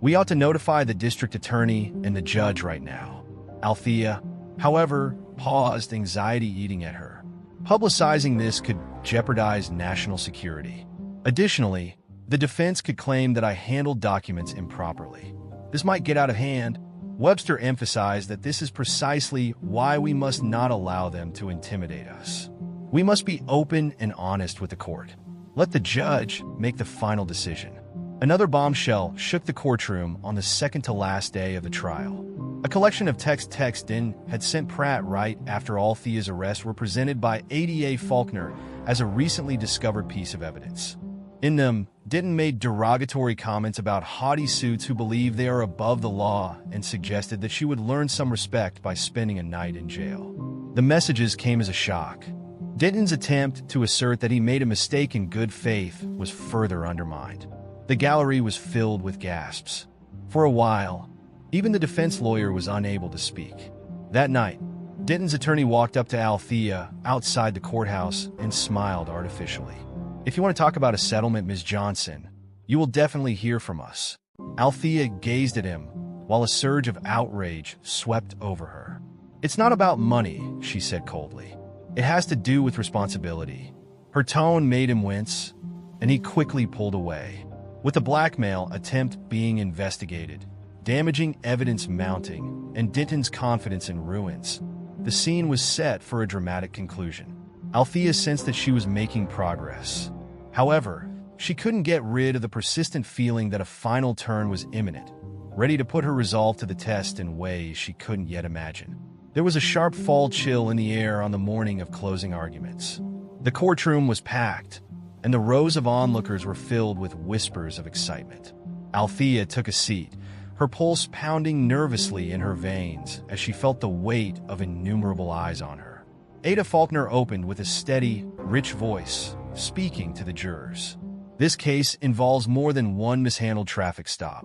We ought to notify the district attorney and the judge right now." Althea, however, paused, anxiety eating at her. Publicizing this could jeopardize national security. Additionally, the defense could claim that I handled documents improperly. This might get out of hand. Webster emphasized that this is precisely why we must not allow them to intimidate us. We must be open and honest with the court. Let the judge make the final decision. Another bombshell shook the courtroom on the second-to-last day of the trial. A collection of texts Denton had sent Pratt right after Althea's arrest were presented by ADA Faulkner as a recently discovered piece of evidence. In them, Denton made derogatory comments about haughty suits who believe they are above the law and suggested that she would learn some respect by spending a night in jail. The messages came as a shock. Denton's attempt to assert that he made a mistake in good faith was further undermined. The gallery was filled with gasps. For a while, even the defense lawyer was unable to speak. That night, Denton's attorney walked up to Althea outside the courthouse and smiled artificially. "If you want to talk about a settlement, Ms. Johnson, you will definitely hear from us." Althea gazed at him while a surge of outrage swept over her. "It's not about money," she said coldly. "It has to do with responsibility." Her tone made him wince, and he quickly pulled away. With the blackmail attempt being investigated, damaging evidence mounting, and Denton's confidence in ruins, the scene was set for a dramatic conclusion. Althea sensed that she was making progress. However, she couldn't get rid of the persistent feeling that a final turn was imminent, ready to put her resolve to the test in ways she couldn't yet imagine. There was a sharp fall chill in the air on the morning of closing arguments. The courtroom was packed, and the rows of onlookers were filled with whispers of excitement. Althea took a seat, her pulse pounding nervously in her veins as she felt the weight of innumerable eyes on her. Ada Faulkner opened with a steady, rich voice, speaking to the jurors. "This case involves more than one mishandled traffic stop.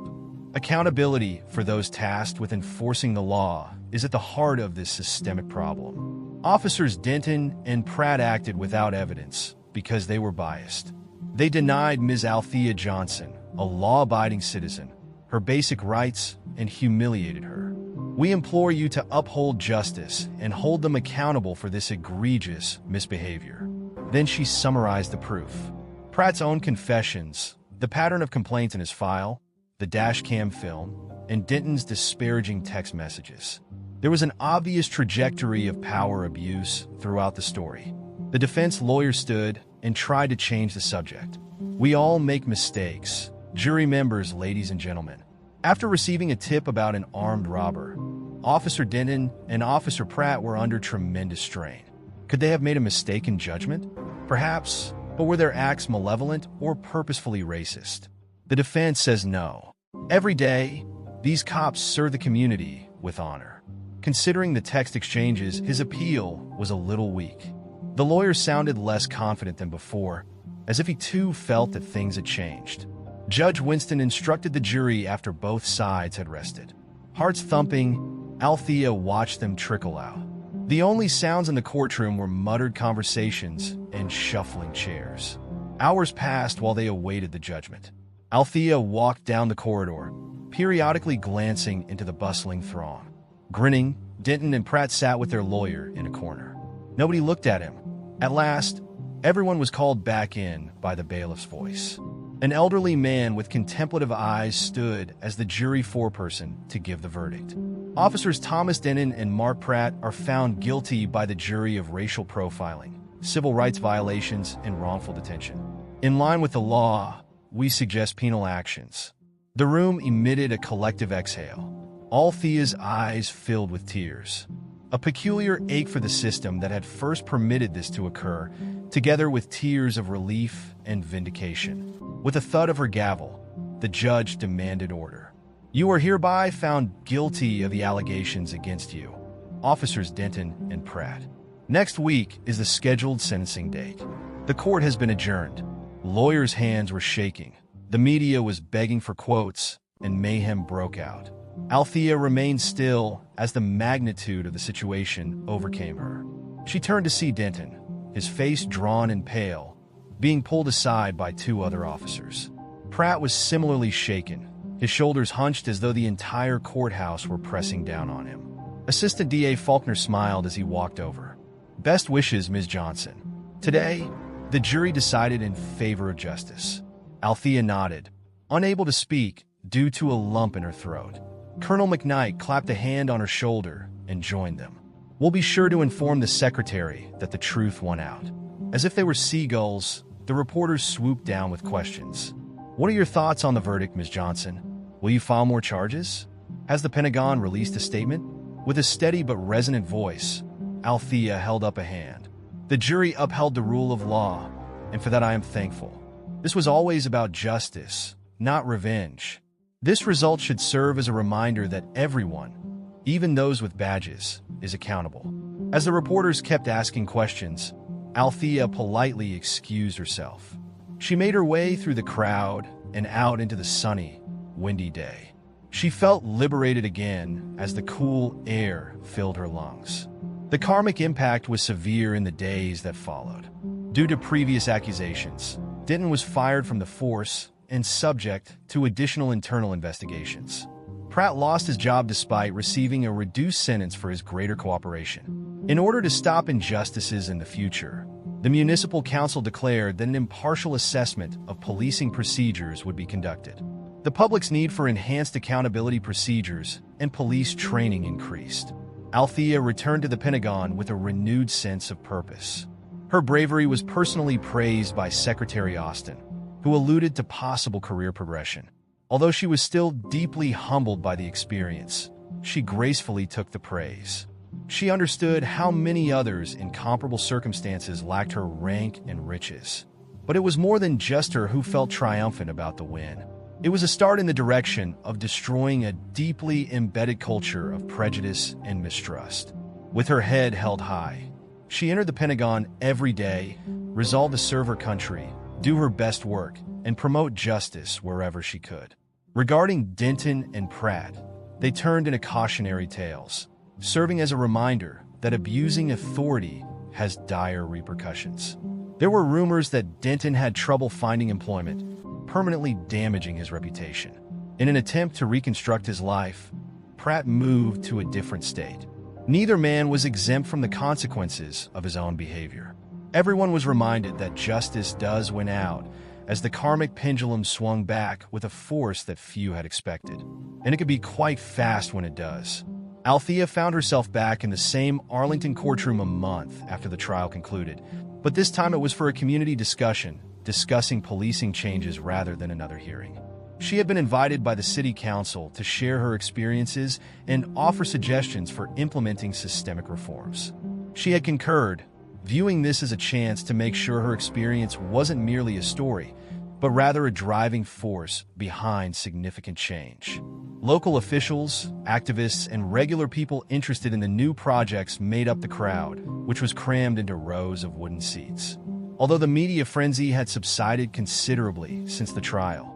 Accountability for those tasked with enforcing the law is at the heart of this systemic problem. Officers Denton and Pratt acted without evidence because they were biased. They denied Ms. Althea Johnson, a law-abiding citizen, her basic rights and humiliated her. We implore you to uphold justice and hold them accountable for this egregious misbehavior." Then she summarized the proof. Pratt's own confessions, the pattern of complaints in his file, the dashcam film, and Denton's disparaging text messages. There was an obvious trajectory of power abuse throughout the story. The defense lawyer stood and tried to change the subject. "We all make mistakes, jury members, ladies and gentlemen." After receiving a tip about an armed robber, Officer Denton and Officer Pratt were under tremendous strain. Could they have made a mistake in judgment? Perhaps, but were their acts malevolent or purposefully racist? The defense says no. Every day, these cops serve the community with honor. Considering the text exchanges, his appeal was a little weak. The lawyer sounded less confident than before, as if he too felt that things had changed. Judge Winston instructed the jury after both sides had rested. Hearts thumping, Althea watched them trickle out. The only sounds in the courtroom were muttered conversations and shuffling chairs. Hours passed while they awaited the judgment. Althea walked down the corridor, periodically glancing into the bustling throng. Grinning, Denton and Pratt sat with their lawyer in a corner. Nobody looked at him. At last, everyone was called back in by the bailiff's voice. An elderly man with contemplative eyes stood as the jury foreperson to give the verdict. Officers Thomas Denton and Mark Pratt are found guilty by the jury of racial profiling, civil rights violations, and wrongful detention. In line with the law, we suggest penal actions. The room emitted a collective exhale. Althea's eyes filled with tears. A peculiar ache for the system that had first permitted this to occur, together with tears of relief and vindication. With a thud of her gavel, the judge demanded order. You are hereby found guilty of the allegations against you, Officers Denton and Pratt. Next week is the scheduled sentencing date. The court has been adjourned. Lawyers' hands were shaking. The media was begging for quotes, and mayhem broke out. Althea remained still as the magnitude of the situation overcame her. She turned to see Denton, his face drawn and pale, being pulled aside by two other officers. Pratt was similarly shaken, his shoulders hunched as though the entire courthouse were pressing down on him. Assistant DA Faulkner smiled as he walked over. Best wishes, Ms. Johnson. Today, the jury decided in favor of justice. Althea nodded, unable to speak due to a lump in her throat. Colonel McKnight clapped a hand on her shoulder and joined them. We'll be sure to inform the secretary that the truth won out. As if they were seagulls, the reporters swooped down with questions. What are your thoughts on the verdict, Ms. Johnson? Will you file more charges? Has the Pentagon released a statement? With a steady but resonant voice, Althea held up a hand. The jury upheld the rule of law, and for that I am thankful. This was always about justice, not revenge. This result should serve as a reminder that everyone, even those with badges, is accountable. As the reporters kept asking questions, Althea politely excused herself. She made her way through the crowd and out into the sunny, windy day. She felt liberated again as the cool air filled her lungs. The karmic impact was severe in the days that followed. Due to previous accusations, Denton was fired from the force and subject to additional internal investigations. Pratt lost his job despite receiving a reduced sentence for his greater cooperation. In order to stop injustices in the future, the municipal council declared that an impartial assessment of policing procedures would be conducted. The public's need for enhanced accountability procedures and police training increased. Althea returned to the Pentagon with a renewed sense of purpose. Her bravery was personally praised by Secretary Austin, who alluded to possible career progression. Although she was still deeply humbled by the experience, she gracefully took the praise. She understood how many others in comparable circumstances lacked her rank and riches. But it was more than just her who felt triumphant about the win. It was a start in the direction of destroying a deeply embedded culture of prejudice and mistrust. With her head held high, she entered the Pentagon every day, resolved to serve her country, do her best work, and promote justice wherever she could. Regarding Denton and Pratt, they turned into cautionary tales, serving as a reminder that abusing authority has dire repercussions. There were rumors that Denton had trouble finding employment, permanently damaging his reputation. In an attempt to reconstruct his life, Pratt moved to a different state. Neither man was exempt from the consequences of his own behavior. Everyone was reminded that justice does win out, as the karmic pendulum swung back with a force that few had expected. And it could be quite fast when it does. Althea found herself back in the same Arlington courtroom a month after the trial concluded, but this time it was for a community discussion, discussing policing changes rather than another hearing. She had been invited by the city council to share her experiences and offer suggestions for implementing systemic reforms. She had concurred, viewing this as a chance to make sure her experience wasn't merely a story, but rather a driving force behind significant change. Local officials, activists, and regular people interested in the new projects made up the crowd, which was crammed into rows of wooden seats. Although the media frenzy had subsided considerably since the trial,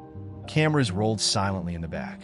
cameras rolled silently in the back.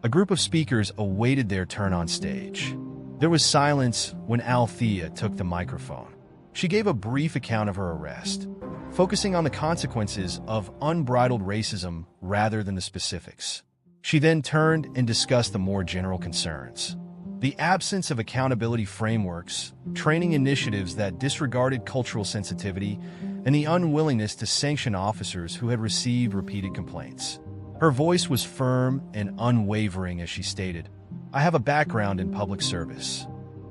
A group of speakers awaited their turn on stage. There was silence when Althea took the microphone. She gave a brief account of her arrest, focusing on the consequences of unbridled racism rather than the specifics. She then turned and discussed the more general concerns. The absence of accountability frameworks, training initiatives that disregarded cultural sensitivity, and the unwillingness to sanction officers who had received repeated complaints. Her voice was firm and unwavering as she stated, "I have a background in public service.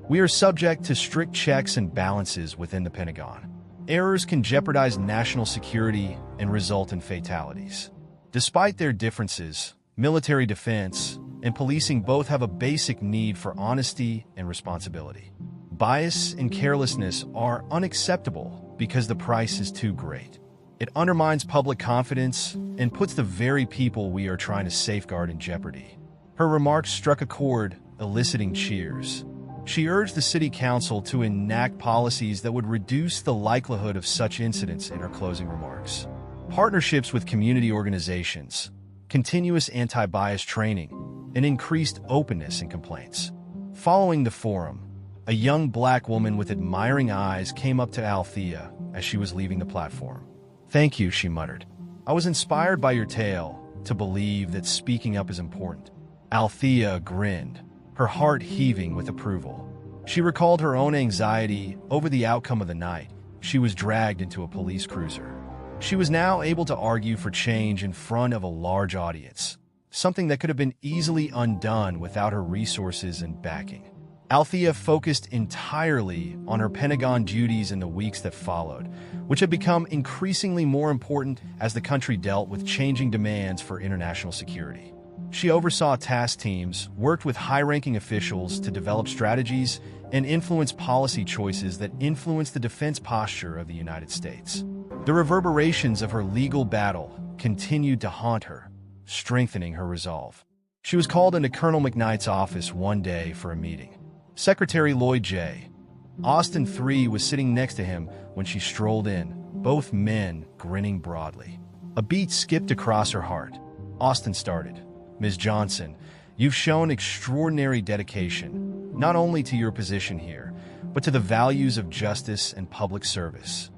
We are subject to strict checks and balances within the Pentagon. Errors can jeopardize national security and result in fatalities. Despite their differences, military defense and policing both have a basic need for honesty and responsibility. Bias and carelessness are unacceptable because the price is too great. It undermines public confidence and puts the very people we are trying to safeguard in jeopardy." Her remarks struck a chord, eliciting cheers. She urged the city council to enact policies that would reduce the likelihood of such incidents in her closing remarks. Partnerships with community organizations, continuous anti-bias training, and increased openness in complaints. Following the forum, a young black woman with admiring eyes came up to Althea as she was leaving the platform. "Thank you," she muttered. "I was inspired by your tale to believe that speaking up is important." Althea grinned, her heart heaving with approval. She recalled her own anxiety over the outcome of the night. She was dragged into a police cruiser. She was now able to argue for change in front of a large audience, something that could have been easily undone without her resources and backing. Althea focused entirely on her Pentagon duties in the weeks that followed, which had become increasingly more important as the country dealt with changing demands for international security. She oversaw task teams, worked with high-ranking officials to develop strategies, and influence policy choices that influenced the defense posture of the United States. The reverberations of her legal battle continued to haunt her, strengthening her resolve. She was called into Colonel McKnight's office one day for a meeting. Secretary Lloyd J. Austin III was sitting next to him when she strolled in, both men grinning broadly. A beat skipped across her heart. Austin started, "Ms. Johnson, you've shown extraordinary dedication, not only to your position here, but to the values of justice and public service.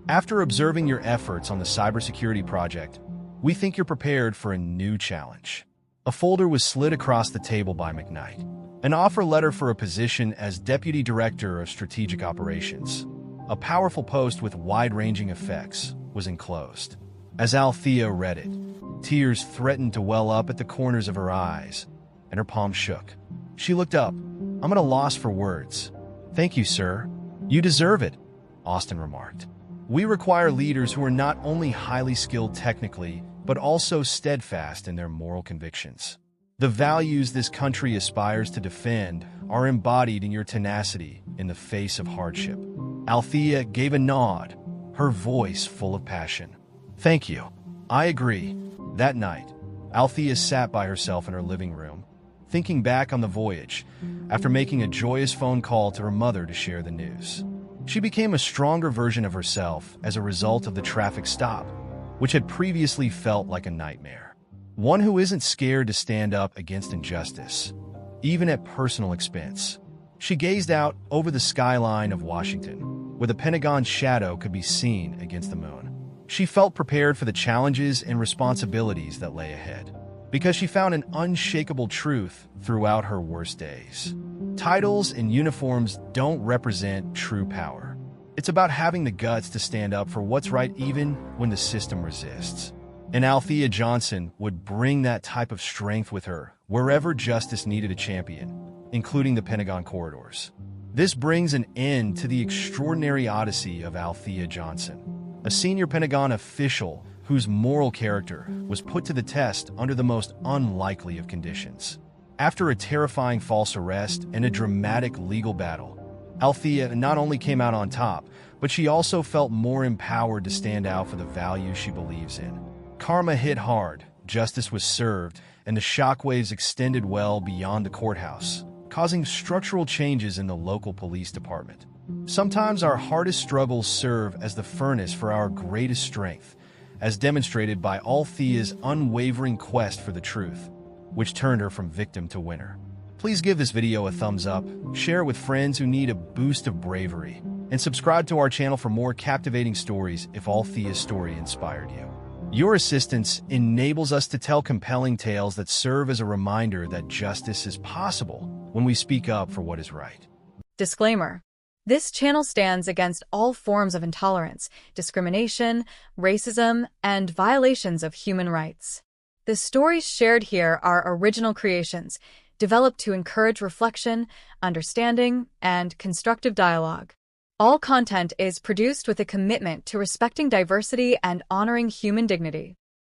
After observing your efforts on the cybersecurity project, we think you're prepared for a new challenge." A folder was slid across the table by McKnight. An offer letter for a position as Deputy Director of Strategic Operations. A powerful post with wide-ranging effects was enclosed. As Althea read it, tears threatened to well up at the corners of her eyes, and her palms shook. She looked up. "I'm at a loss for words." "Thank you, sir. You deserve it," Austin remarked. "We require leaders who are not only highly skilled technically, but also steadfast in their moral convictions. The values this country aspires to defend are embodied in your tenacity in the face of hardship." Althea gave a nod, her voice full of passion. "Thank you. I agree." That night, Althea sat by herself in her living room, thinking back on the voyage, after making a joyous phone call to her mother to share the news. She became a stronger version of herself as a result of the traffic stop, which had previously felt like a nightmare. One who isn't scared to stand up against injustice, even at personal expense. She gazed out over the skyline of Washington, where the Pentagon's shadow could be seen against the moon. She felt prepared for the challenges and responsibilities that lay ahead, because she found an unshakable truth throughout her worst days. Titles and uniforms don't represent true power. It's about having the guts to stand up for what's right even when the system resists. And Althea Johnson would bring that type of strength with her wherever justice needed a champion, including the Pentagon corridors. This brings an end to the extraordinary odyssey of Althea Johnson, a senior Pentagon official whose moral character was put to the test under the most unlikely of conditions. After a terrifying false arrest and a dramatic legal battle, Althea not only came out on top, but she also felt more empowered to stand out for the values she believes in. Karma hit hard, justice was served, and the shockwaves extended well beyond the courthouse, causing structural changes in the local police department. Sometimes our hardest struggles serve as the furnace for our greatest strength, as demonstrated by Althea's unwavering quest for the truth, which turned her from victim to winner. Please give this video a thumbs up, share it with friends who need a boost of bravery, and subscribe to our channel for more captivating stories if Althea's story inspired you. Your assistance enables us to tell compelling tales that serve as a reminder that justice is possible when we speak up for what is right. Disclaimer. This channel stands against all forms of intolerance, discrimination, racism, and violations of human rights. The stories shared here are original creations, developed to encourage reflection, understanding, and constructive dialogue. All content is produced with a commitment to respecting diversity and honoring human dignity.